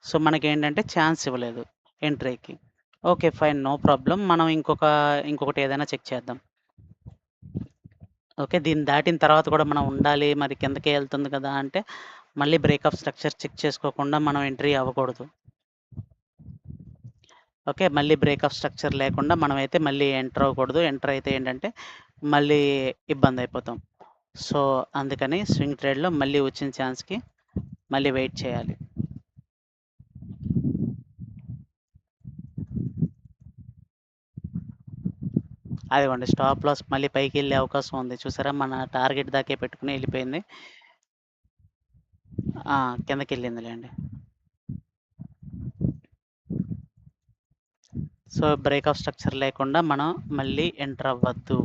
So, మనకేంటంటే chance ఇవ్వలేదు ఎంట్రీకి. ఓకే. ఫైన్. No problem. మనం ఇంకొకటేదైనా చెక్ చేద్దాం. ఓకే. దీన్ని దాటిన తర్వాత కూడా మనం ఉండాలి, మరి కిందకే ఎళ్తుంది కదా! అంటే మళ్ళీ బ్రేక్ ఆఫ్ స్ట్రక్చర్ చెక్ చేసుకోకుండా మనం ఎంట్రీ అవ్వకూడదు. ఓకే. మళ్ళీ బ్రేక్ ఆఫ్ స్ట్రక్చర్ లేకుండా మనమైతే మళ్ళీ ఎంటర్ అవ్వకూడదు. ఎంటర్ అయితే ఏంటంటే మళ్ళీ ఇబ్బందయిపోతాం. సో, అందుకని స్వింగ్ ట్రేడ్‌లో మళ్ళీ వచ్చిన ఛాన్స్‌కి మళ్ళీ వెయిట్ చేయాలి. అదిగోండి స్టాప్ లాస్ మళ్ళీ పైకెళ్ళే అవకాశం ఉంది. చూసారా? మన టార్గెట్ దాకే పెట్టుకొని ఎళ్ళిపోయింది. ఆ! కిందకెళ్ళిందిలెండి. సో, బ్రేక్ ఆఫ్ స్ట్రక్చర్ లేకుండా మనం మళ్ళీ ఎంటర్ అవ్వద్దు.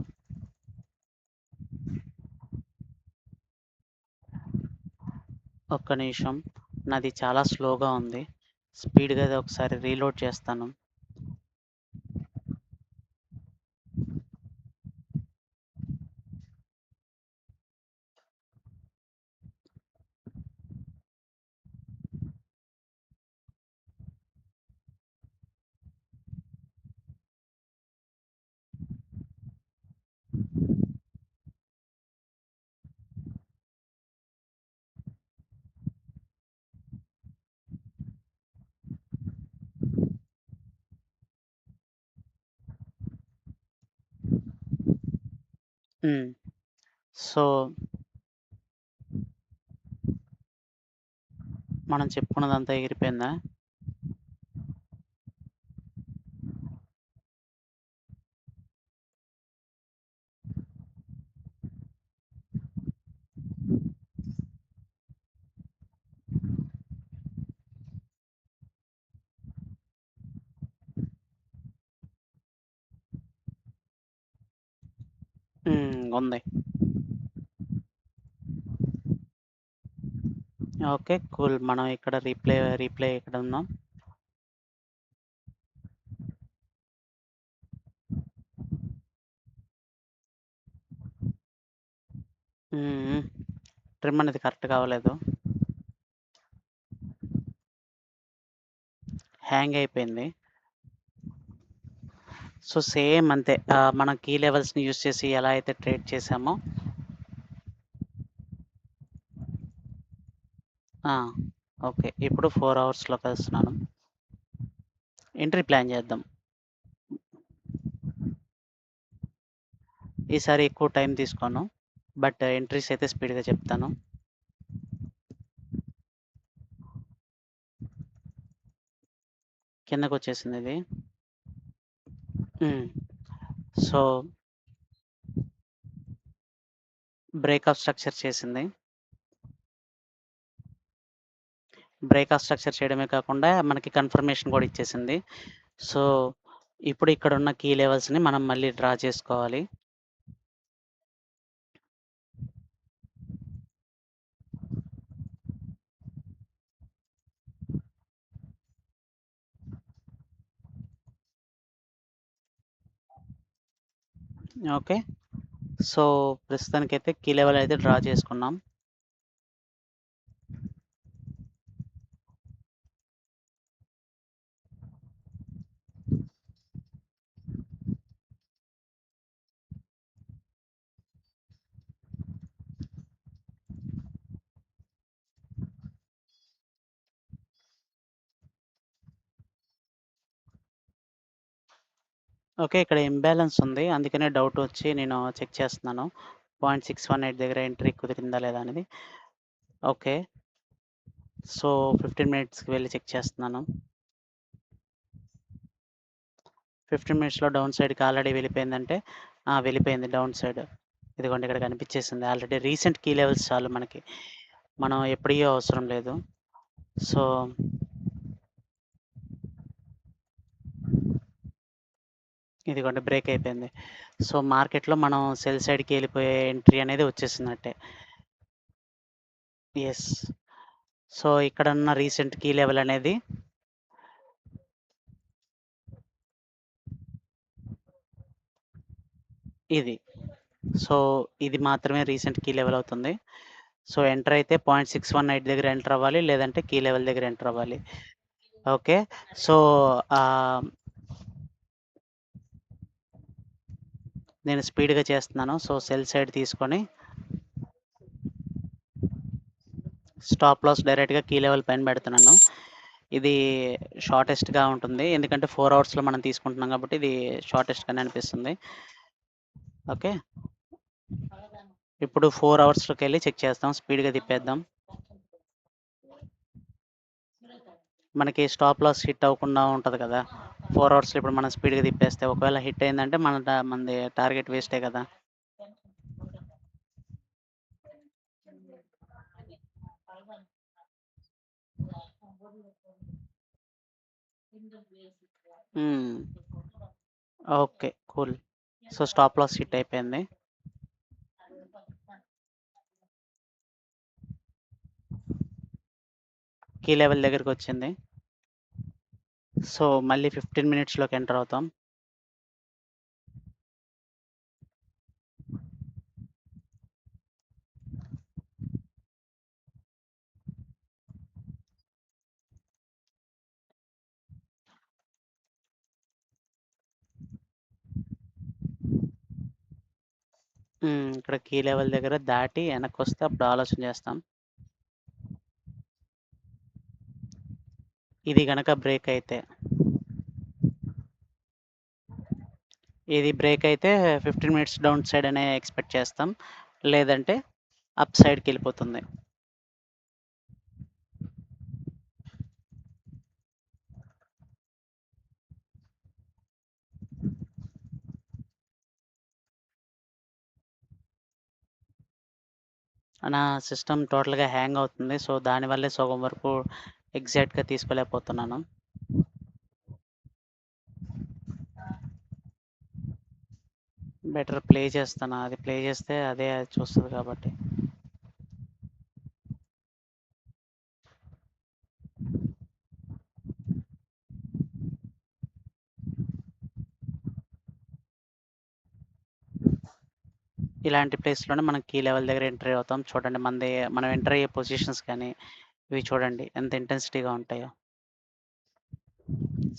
ఒక్క నిమిషం. నాది చాలా స్లోగా ఉంది. స్పీడ్‌గా అది ఒకసారి రీలోడ్ చేస్తాను. హ్మ్. సో, మనం చెప్పుకున్నదంతా ఎగిరిపోయిందా? ఉంది. ఓకే. కూల్. మనం ఇక్కడ రీప్లే ఇక్కడ ఉందాం. హ్మ్. ట్రిమ్ అనేది కరెక్ట్‌గా అవ్వలేదు. హ్యాంగ్ అయిపోయింది. సో, సేమ్ అంతే. మనం కీ లెవెల్స్‌ని యూజ్ చేసి ఎలా అయితే ట్రేడ్ చేసామో ఆ! ఓకే. ఇప్పుడు 4 అవర్స్‌లోకెళ్తున్నాను. ఎంట్రీ ప్లాన్ చేద్దాం. ఈసారి ఎక్కువ టైం తీసుకోను. బట్ ఎంట్రీస్ అయితే స్పీడ్‌గా చెప్తాను. కిందకొచ్చేసిందిది. హ్మ్. సో, బ్రేక్ ఆఫ్ స్ట్రక్చర్ చేసింది. బ్రేక్ ఆఫ్ స్ట్రక్చర్ చేయడమే కాకుండా మనకి కన్ఫర్మేషన్ కూడా ఇచ్చేసింది. సో, ఇప్పుడు ఇక్కడున్న కీ లెవెల్స్‌ని మనం మళ్ళీ డ్రా చేసుకోవాలి. ఓకే. సో, ప్రస్తుతానికైతే కీ లెవెల్ అయితే డ్రా చేసుకున్నాం. ఓకే. ఇక్కడ ఇంబాలన్స్ ఉంది. అందుకనే డౌటొచ్చి నేను చెక్ చేస్తున్నాను. 0.618 దగ్గర ఎంట్రీ కుదిరిందా లేదా అనేది. ఓకే. సో, 15 మినిట్స్‌కి వెళ్లి చెక్ చేస్తున్నాను. 15 మినిట్స్‌లో డౌన్ సైడ్‌కి ఆల్రెడీ వెళ్ళిపోయిందంటే వెళ్ళిపోయింది డౌన్ సైడ్. ఇదిగోండి ఇక్కడ కనిపించేసింది. ఆల్రెడీ రీసెంట్ కీ లెవెల్స్ చాలు మనకి. మనం ఎప్పటియో అవసరం లేదు. సో, ఇదిగోండి బ్రేక్ అయిపోయింది. సో, మార్కెట్‌లో మనం సెల్ సైడ్‌కి ఎళ్ళిపోయే ఎంట్రీ అనేది వచ్చేసినట్టే. యెస్. సో, ఇక్కడున్న రీసెంట్ కీ లెవెల్ అనేది ఇది. సో, ఇది మాత్రమే రీసెంట్ కీ లెవెల్ అవుతుంది. సో, ఎంటర్ అయితే 0.618 దగ్గర ఎంటర్ అవ్వాలి. లేదంటే కీ లెవెల్ దగ్గర ఎంటర్ అవ్వాలి. ఓకే. సో, ఆహ్, నేను స్పీడ్‌గా చేస్తున్నాను. సో, సెల్ సైడ్ తీసుకొని స్టాప్ లాస్ డైరెక్ట్‌గా కీ లెవెల్ పైన పెడుతున్నాను. ఇది షార్టెస్ట్‌గా ఉంటుంది. ఎందుకంటే 4 అవర్స్‌లో మనం తీసుకుంటున్నాం కాబట్టి ఇది షార్టెస్ట్‌గానే అనిపిస్తుంది. ఓకే. ఇప్పుడు 4 అవర్స్‌లోకెళ్ళి చెక్ చేస్తాం. స్పీడ్‌గా తిప్పేద్దాం. మనకి స్టాప్ లాస్ హిట్ అవ్వకుండా ఉంటది కదా! 4 అవర్స్‌లో ఇప్పుడు మనం స్పీడ్‌గా తిప్పేస్తే ఒకవేళ హిట్ అయిందంటే మనది టార్గెట్ వేస్టే కదా! Hmm. Okay. Cool. So, stop loss hit అయిపోయింది. కీ లెవెల్ దగ్గరికొచ్చింది. సో, మళ్ళీ 15 మినిట్స్‌లోకి ఎంటర్ అవుతాం. ఇక్కడ కీ లెవెల్ దగ్గర దాటి వెనక్కొస్తే అప్పుడు ఆలోచన చేస్తాం. ఇది గనక బ్రేక్ అయితే ఇది బ్రేక్ అయితే 15 మినిట్స్ డౌన్ సైడ్ అనే ఎక్స్‌పెక్ట్ చేస్తాం. లేదంటే అప్ సైడ్‌కెళ్ళిపోతుంది. నా సిస్టమ్ టోటల్‌గా హ్యాంగ్ అవుతుంది. సో, దానివల్లే సగం వరకు ఎగ్జాక్ట్‌గా తీసుకోలేకపోతున్నాను. బెటర్ ప్లే చేస్తాను. అది ప్లే చేస్తే అదే చూస్తది కాబట్టి. ఇలాంటి ప్లేస్‌లోనే మనం కీ లెవెల్ దగ్గర ఎంట్రీ అవుతాం. చూడండి మనం ఎంటర్ అయ్యే పొజిషన్స్ కానీ, ఇవి చూడండి ఎంత ఇంటెన్సిటీగా ఉంటాయో.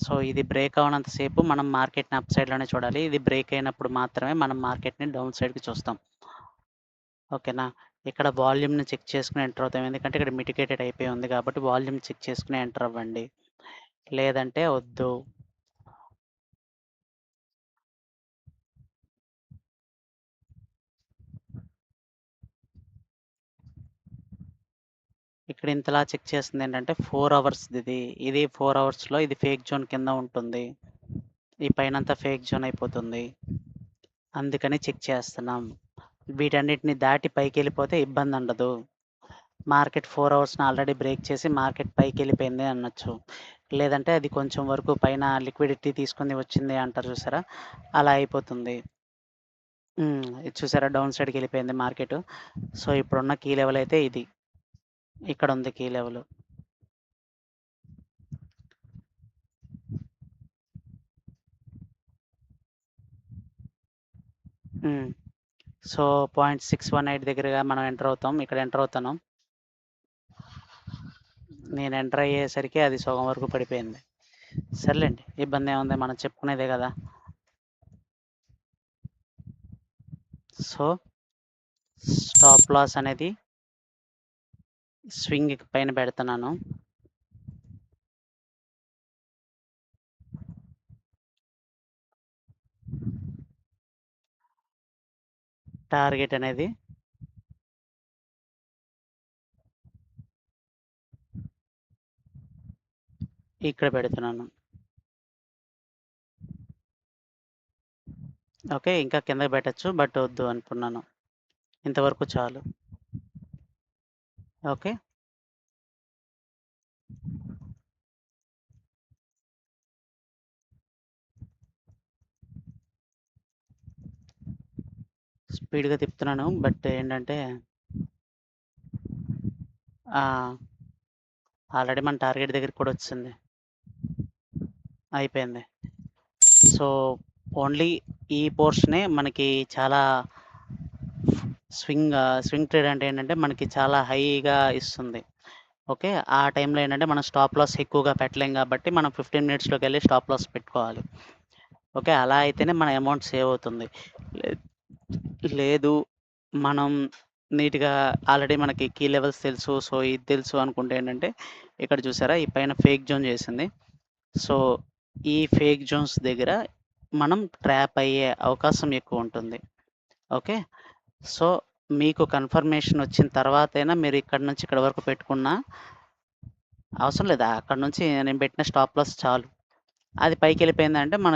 సో, ఇది బ్రేక్ అవ్వనంత సేపు మనం మార్కెట్‌ని అప్ సైడ్‌లోనే చూడాలి. ఇది బ్రేక్ అయినప్పుడు మాత్రమే మనం మార్కెట్‌ని డౌన్ సైడ్‌కి చూస్తాం. ఓకేనా? ఇక్కడ వాల్యూమ్‌ని చెక్ చేసుకొని ఎంటర్ అవుతాం. ఎందుకంటే ఇక్కడ మిటిగేటెడ్ అయిపోయి ఉంది కాబట్టి వాల్యూమ్ చెక్ చేసుకొని ఎంటర్ అవ్వండి. లేదంటే వద్దు. ఇక్కడ ఇంతలా చెక్ చేస్తుందేంటంటే 4 అవర్స్‌దిది. ఇది 4 అవర్స్‌లో ఇది ఫేక్ జోన్ కింద ఉంటుంది. ఈ పైనంతా ఫేక్ జోన్ అయిపోతుంది. అందుకని చెక్ చేస్తున్నాం. వీటన్నిటిని దాటి పైకెళ్ళిపోతే ఇబ్బందుండదు. మార్కెట్ 4 అవర్స్‌ని ఆల్రెడీ బ్రేక్ చేసి మార్కెట్ పైకెళ్ళిపోయింది అనొచ్చు. లేదంటే అది కొంచెం వరకు పైన లిక్విడిటీ తీసుకొని వచ్చింది అంటారు చూసారా? అలా అయిపోతుంది. ఇది చూసారా డౌన్ సైడ్‌కెళ్ళిపోయింది మార్కెటు. సో, ఇప్పుడున్న కీ లెవెల్ అయితే ఇది. ఇక్కడుంది కీ లెవెలు. హ్మ్. సో, 0.618 దగ్గరగా మనం ఎంటర్ అవుతాం. ఇక్కడ ఎంటర్ అవుతాను. నేను ఎంటర్ అయ్యేసరికి అది సగం వరకు పడిపోయింది. సర్లేండి. ఇబ్బందేముంది మనం చెప్పుకునేదే గదా! సో, స్టాప్ లాస్ అనేది స్వింగ్ పైన పెడుతున్నాను. టార్గెట్ అనేది ఇక్కడ పెడుతున్నాను. ఓకే. ఇంకా కిందకి పెట్టొచ్చు. బట్ వద్దు అనుకున్నాను. ఇంతవరకు చాలు. ఓకే. స్పీడ్‌గా తిప్పుతున్నాను. బట్ ఏంటంటే ఆహ్, ఆల్రెడీ మన టార్గెట్ దగ్గరికి కూడా వచ్చేసింది. అయిపోయింది. సో, ఓన్లీ ఈ పోర్షనే మనకి చాలా స్వింగ్ ట్రేడ్ అంటే ఏంటంటే మనకి చాలా హైగా ఇస్తుంది. ఓకే. ఆ టైంలో ఏంటంటే మనం స్టాప్ లాస్ ఎక్కువగా పెట్టలేం కాబట్టి మనం 15 మినిట్స్‌లోకెళ్ళి స్టాప్ లాస్ పెట్టుకోవాలి. ఓకే. అలా అయితేనే మన అమౌంట్ సేవ్ అవుతుంది. లే లేదు మనం నీట్‌గా ఆల్రెడీ మనకి కీ లెవెల్స్ తెలుసు. సో, ఇది తెలుసు అనుకుంటే ఏంటంటే ఇక్కడ చూసారా ఈ పైన ఫేక్ జోన్ చేసింది. సో, ఈ ఫేక్ జోన్స్ దగ్గర మనం ట్రాప్ అయ్యే అవకాశం ఎక్కువుంటుంది. ఓకే. సో, మీకు కన్ఫర్మేషన్ వచ్చిన తర్వాతైనా మీరు ఇక్కడి నుంచి ఇక్కడి వరకు పెట్టుకున్నా అవసరం లేదు. అక్కడి నుంచి నేను పెట్టిన స్టాప్ లాస్ చాలు. అది పైకెళ్ళిపోయిందంటే మన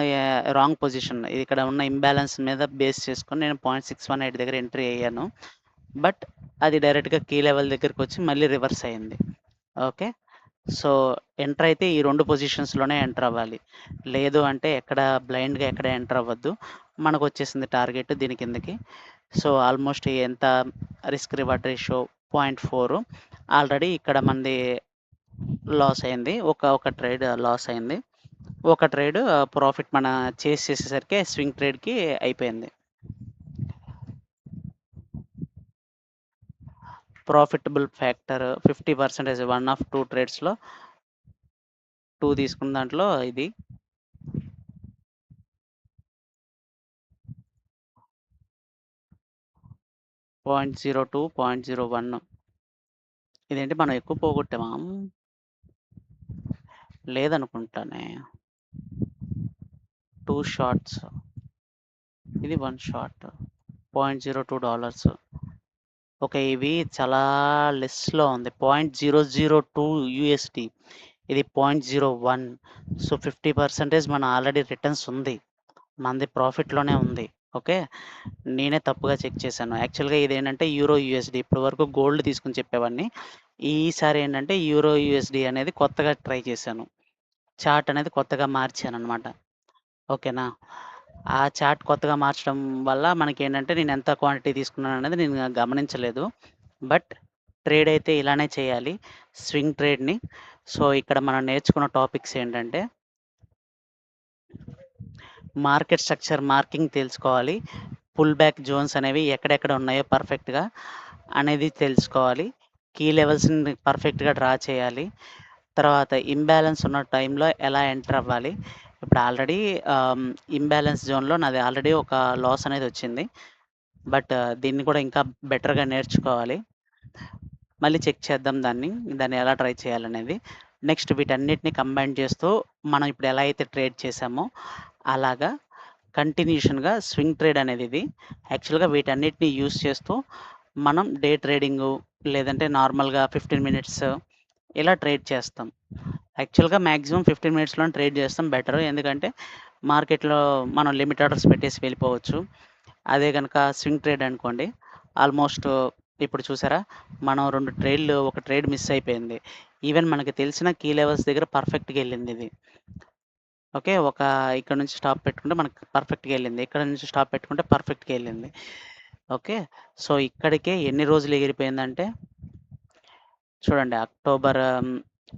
రాంగ్ పొజిషన్. ఇక్కడ ఉన్న ఇంబాలన్స్ మీద బేస్ చేసుకొని నేను 0.618 దగ్గర ఎంట్రీ అయ్యాను. బట్ అది డైరెక్ట్‌గా కీ లెవెల్ దగ్గరకొచ్చి మళ్ళీ రివర్స్ అయింది. ఓకే. సో, ఎంటర్ అయితే ఈ 2 పొజిషన్స్‌లోనే ఎంటర్ అవ్వాలి. లేదు అంటే ఎక్కడ బ్లైండ్‌గా ఎక్కడ ఎంటర్ అవ్వద్దు. మనకొచ్చేసింది టార్గెట్ దీని కిందకి. సో, ఆల్మోస్ట్ ఎంత రిస్క్ రివార్డ్ రేషియో 0.4 ఆల్రెడీ ఇక్కడ మనది లాస్ అయింది. ఒక ట్రేడ్ లాస్ అయింది. ఒక ట్రేడ్ ప్రాఫిట్ మన చేసేసరికి స్వింగ్ ట్రేడ్‌కి అయిపోయింది. ప్రాఫిటబుల్ ఫ్యాక్టర్ 50% 1 ఆఫ్ 2 ట్రేడ్స్‌లో 2 తీసుకున్న దాంట్లో ఇది. పాయింట్ 02, 0.01 ఇదేంటి మనం ఎక్కువ పోగొట్టామా? లేదనుకుంటానే. 2 షార్ట్స్. ఇది 1 షార్ట్. $0.02. ఓకే. ఇవి చాలా లెస్‌లో ఉంది. 0.002 యూఎస్‌డి. ఇది 0.01. సో, 50% మన ఆల్రెడీ రిటర్న్స్ ఉంది. మనది ప్రాఫిట్‌లోనే ఉంది. ఓకే. నేనే తప్పుగా చెక్ చేశాను. యాక్చువల్‌గా ఇదేంటంటే యూరో యూఎస్‌డి. ఇప్పటి వరకు గోల్డ్ తీసుకొని చెప్పేవాడిని. ఈసారి ఏంటంటే యూరో యూఎస్‌డి అనేది కొత్తగా ట్రై చేశాను. చార్ట్ అనేది కొత్తగా మార్చాననమాట. ఓకేనా. ఆ చార్ట్ కొత్తగా మార్చడం వల్ల మనకేంటంటే నేను ఎంత క్వాంటిటీ తీసుకున్నాననేది నేను గమనించలేదు. బట్ ట్రేడ్ అయితే ఇలానే చేయాలి. స్వింగ్ ట్రేడ్‌ని. సో, ఇక్కడ మనం నేర్చుకున్న టాపిక్స్ ఏంటంటే మార్కెట్ స్ట్రక్చర్ మార్కింగ్ తెలుసుకోవాలి. పుల్ బ్యాక్ జోన్స్ అనేవి ఎక్కడెక్కడ ఉన్నాయో పర్ఫెక్ట్‌గా అనేది తెలుసుకోవాలి. కీ లెవెల్స్‌ని పర్ఫెక్ట్‌గా డ్రా చేయాలి. తర్వాత ఇంబాలన్స్ ఉన్న టైంలో ఎలా ఎంటర్ అవ్వాలి. ఇప్పుడు ఆల్రెడీ ఇంబాలన్స్ జోన్‌లో నాది ఆల్రెడీ ఒక లాస్ అనేది వచ్చింది. బట్ దీన్ని కూడా ఇంకా బెటర్‌గా నేర్చుకోవాలి. మళ్ళీ చెక్ చేద్దాం దాన్ని. దాన్ని ఎలా ట్రై చేయాలనేది. నెక్స్ట్ వీటన్నిటిని కంబైన్ చేస్తూ మనం ఇప్పుడు ఎలా అయితే ట్రేడ్ చేసామో అలాగా కంటిన్యూషన్‌గా స్వింగ్ ట్రేడ్ అనేది ఇది. యాక్చువల్‌గా వీటన్నిటిని యూజ్ చేస్తూ మనం డే ట్రేడింగు లేదంటే నార్మల్‌గా 15 మినిట్స్ ఇలా ట్రేడ్ చేస్తాం. యాక్చువల్‌గా మాక్సిమం 15 మినిట్స్‌లోనే ట్రేడ్ చేస్తాం బెటరు. ఎందుకంటే మార్కెట్‌లో మనం లిమిట్ ఆర్డర్స్ పెట్టేసి వెళ్ళిపోవచ్చు. అదే గనక స్వింగ్ ట్రేడ్ అనుకోండి. ఆల్మోస్ట్ ఇప్పుడు చూసారా? మనం 2 ట్రేడ్‌లు ఒక ట్రేడ్ మిస్ అయిపోయింది. ఈవెన్ మనకి తెలిసిన కీ లెవెల్స్ దగ్గర పర్ఫెక్ట్‌గా ఎళ్ళిందిది. ఓకే. ఇక్కడ నుంచి స్టాప్ పెట్టుకుంటే మనకు పర్ఫెక్ట్‌గా ఎళ్ళింది. ఇక్కడ నుంచి స్టాప్ పెట్టుకుంటే పర్ఫెక్ట్‌గా ఎళ్ళింది. ఓకే. సో, ఇక్కడికే ఎన్ని రోజులు ఎగిరిపోయిందంటే చూడండి అక్టోబర్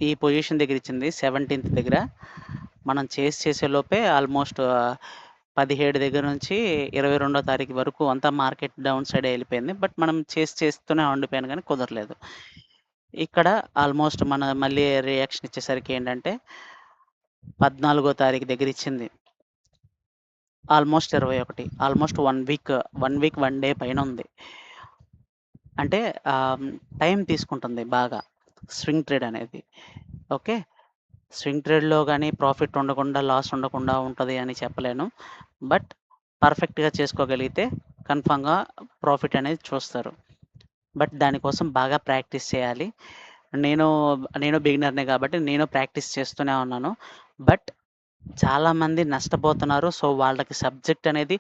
ఈ పొజిషన్ దగ్గర ఇచ్చింది 17థ్ దగ్గర. మనం చేసేలోపే ఆల్మోస్ట్ 17 దగ్గర నుంచి 22 తారీఖు వరకు అంతా మార్కెట్ డౌన్ సైడే ఎళ్ళిపోయింది. బట్ మనం చేస్తూనే ఉండిపోయాను గానీ కుదరలేదు. ఇక్కడ ఆల్మోస్ట్ మళ్ళీ రియాక్షన్ ఇచ్చేసరికి ఏంటంటే 14 తారీఖు దగ్గర ఇచ్చింది. Almost 21 almost 1 week, 1 week 1 day పైనుంది. అంటే టైం తీసుకుంటుంది బాగా స్వింగ్ ట్రేడ్ అనేది. ఓకే. స్వింగ్ ట్రేడ్‌లో గాని ప్రాఫిట్ ఉండకుండా, లాస్ ఉండకుండా ఉంటది అని చెప్పలేను. బట్ పర్ఫెక్ట్‌గా చేసుకోగలిగితే కన్ఫర్మ్‌గా ప్రాఫిట్ అనేది చూస్తారు. బట్ దానికోసం బాగా ప్రాక్టీస్ చేయాలి. నేను, నేను బిగినర్‌నే కాబట్టి నేను ప్రాక్టీస్ చేస్తూనే ఉన్నాను. బట్ చాలామంది నష్టపోతున్నారు. సో, వాళ్ళకి సబ్జెక్ట్ అనేది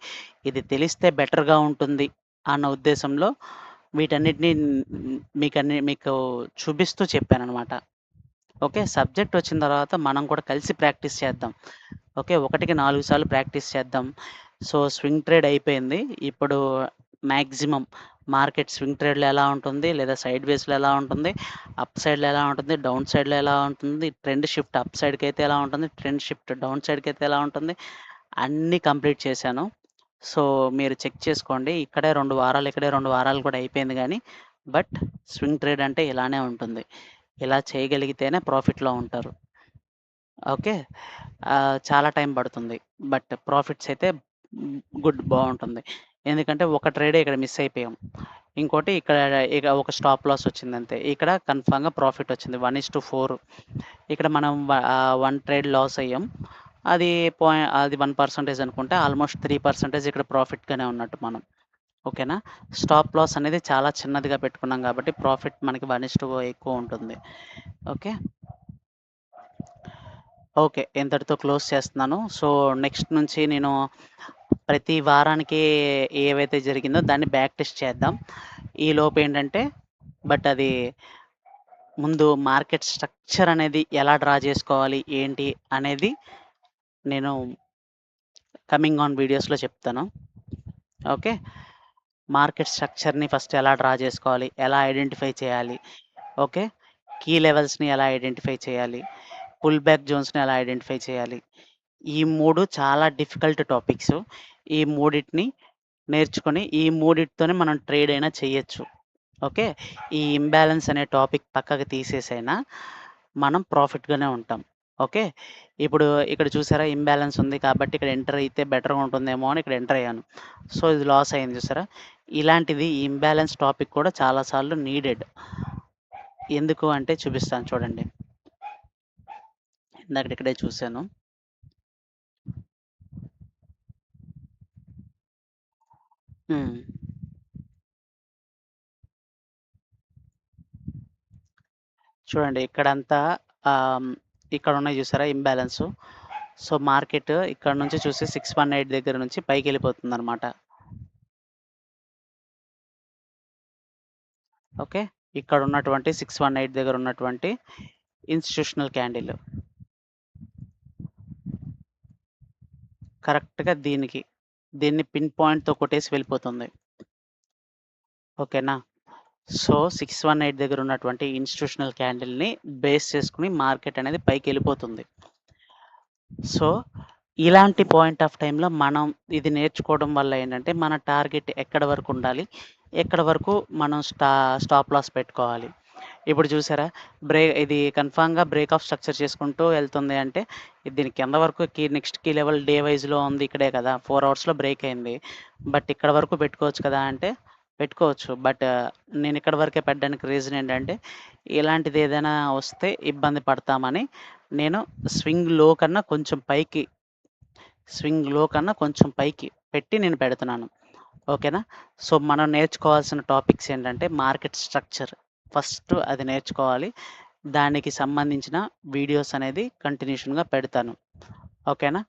ఇది తెలిస్తే బెటర్‌గా ఉంటుంది అన్న ఉద్దేశంలో వీటన్నిటిని మీకు చూపిస్తూ చెప్పాననమాట. ఓకే. సబ్జెక్ట్ వచ్చిన తర్వాత మనం కూడా కలిసి ప్రాక్టీస్ చేద్దాం. ఓకే. ఒకటికి 4 సార్లు ప్రాక్టీస్ చేద్దాం. సో, స్వింగ్ ట్రేడ్ అయిపోయింది. ఇప్పుడు మాక్సిమం మార్కెట్ స్వింగ్ ట్రేడ్‌లో ఎలా ఉంటుంది? లేదా సైడ్ వేస్‌లో ఎలా ఉంటుంది? అప్ సైడ్‌లో ఎలా ఉంటుంది? డౌన్ సైడ్‌లో ఎలా ఉంటుంది? ట్రెండ్ షిఫ్ట్ అప్ సైడ్‌కైతే ఎలా ఉంటుంది? ట్రెండ్ షిఫ్ట్ డౌన్ సైడ్‌కైతే ఎలా ఉంటుంది? అన్నీ కంప్లీట్ చేశాను. సో, మీరు చెక్ చేసుకోండి. ఇక్కడే 2 వారాలు, ఇక్కడే 2 వారాలు కూడా అయిపోయింది గానీ, బట్ స్వింగ్ ట్రేడ్ అంటే ఇలానే ఉంటుంది. ఇలా చేయగలిగితేనే ప్రాఫిట్‌లో ఉంటారు. ఓకే. చాలా టైం పడుతుంది. బట్ ప్రాఫిట్స్ అయితే బావుంటుంది. ఎందుకంటే ఒక ట్రేడే ఇక్కడ మిస్ అయిపోయాం. ఇంకోటి ఇక్కడ ఇక ఒక స్టాప్ లాస్ వచ్చిందంతే. ఇక్కడ కన్ఫర్మ్‌గా ప్రాఫిట్ వచ్చింది. 1:4 ఇక్కడ మనం 1 ట్రేడ్ లాస్ అయ్యాం. అది అది 1% అనుకుంటే ఆల్మోస్ట్ 3% ఇక్కడ ప్రాఫిట్‌గానే ఉన్నట్టు మనం. ఓకేనా? స్టాప్ లాస్ అనేది చాలా చిన్నదిగా పెట్టుకున్నాం కాబట్టి ప్రాఫిట్ మనకి 1:4 ఎక్కువ ఉంటుంది. ఓకే. ఓకే. ఇంతటితో క్లోజ్ చేస్తున్నాను. సో, నెక్స్ట్ నుంచి నేను ప్రతి వారానికి ఏవైతే జరిగిందో దాన్ని బ్యాక్ టెస్ట్ చేద్దాం. ఈలోపేంటంటే అది ముందు మార్కెట్ స్ట్రక్చర్ అనేది ఎలా డ్రా చేసుకోవాలి, ఏంటి అనేది నేను కమింగ్ ఆన్ వీడియోస్‌లో చెప్తాను. ఓకే. మార్కెట్ స్ట్రక్చర్‌ని ఫస్ట్ ఎలా డ్రా చేసుకోవాలి, ఎలా ఐడెంటిఫై చేయాలి, ఓకే. కీ లెవెల్స్‌ని ఎలా ఐడెంటిఫై చేయాలి, పుల్ బ్యాక్ జోన్స్‌ని ఎలా ఐడెంటిఫై చేయాలి. ఈ 3 చాలా డిఫికల్ట్ టాపిక్స్. ఈ మూడిటిని నేర్చుకొని, ఈ మూడిటితోనే మనం ట్రేడ్ అయినా చేయొచ్చు. ఓకే. ఈ ఇంబాలెన్స్ అనే టాపిక్ పక్కకు తీసేసైనా మనం ప్రాఫిట్‌గానే ఉంటాం. ఓకే. ఇప్పుడు ఇక్కడ చూసారా ఇంబాలెన్స్ ఉంది కాబట్టి ఇక్కడ ఎంటర్ అయితే బెటర్‌గా ఉంటుందేమో అని ఇక్కడ ఎంటర్ అయ్యాను. సో, ఇది లాస్ అయింది చూసారా? ఇలాంటిది ఈ ఇంబాలెన్స్ టాపిక్ కూడా చాలా సార్లు నీడెడ్. ఎందుకు అంటే చూపిస్తాను చూడండి. ఇందాకడ ఇక్కడే చూసాను. హ్మ్. చూడండి ఇక్కడంతా ఆహ్, ఇక్కడున్నాయి చూసారా ఇంబాలెన్సు. సో, మార్కెట్ ఇక్కడ నుంచి చూస్తే 618 దగ్గర నుంచి పైకెళ్ళిపోతుందనమాట. ఓకే. ఇక్కడున్నటువంటి 618 దగ్గర ఉన్నటువంటి ఇన్‌స్టిట్యూషనల్ క్యాండిల్. కరెక్ట్‌గా దీన్ని పిన్ పాయింట్‌తో కొట్టేసి వెళ్ళిపోతుంది. ఓకేనా? సో, 618 దగ్గర ఉన్నటువంటి ఇన్‌స్టిట్యూషనల్ క్యాండిల్‌ని బేస్ చేసుకొని మార్కెట్ అనేది పైకెళ్ళిపోతుంది. సో, ఇలాంటి పాయింట్ ఆఫ్ టైమ్‌లో మనం ఇది నేర్చుకోవడం వల్ల ఏంటంటే, మన టార్గెట్ ఎక్కడి వరకు ఉండాలి, ఎక్కడి వరకు మనం స్టాప్ లాస్ పెట్టుకోవాలి. ఇప్పుడు చూసారా? ఇది కన్ఫర్మ్‌గా బ్రేక్ ఆఫ్ స్ట్రక్చర్ చేసుకుంటూ వెళ్తుంది అంటే, దీని కింద వరకు నెక్స్ట్ కీ లెవెల్ డే వైస్‌లో ఉంది ఇక్కడే కదా! 4 అవర్స్‌లో బ్రేక్ అయింది. బట్ ఇక్కడ వరకు పెట్టుకోవచ్చు కదా! అంటే పెట్టుకోవచ్చు. బట్ నేను ఇక్కడి వరకే పెట్టడానికి రీజన్ ఏంటంటే, ఇలాంటిది ఏదైనా వస్తే ఇబ్బంది పడతామని నేను స్వింగ్ లో కన్నా కొంచెం పైకి పెట్టి నేను పెడుతున్నాను. ఓకేనా? సో, మనం నేర్చుకోవాల్సిన టాపిక్స్ ఏంటంటే మార్కెట్ స్ట్రక్చర్. ఫస్ట్ అది నేర్చుకోవాలి. దానికి సంబంధించిన వీడియోస్ అనేది కంటిన్యూషన్‌గా పెడతాను. ఓకేనా?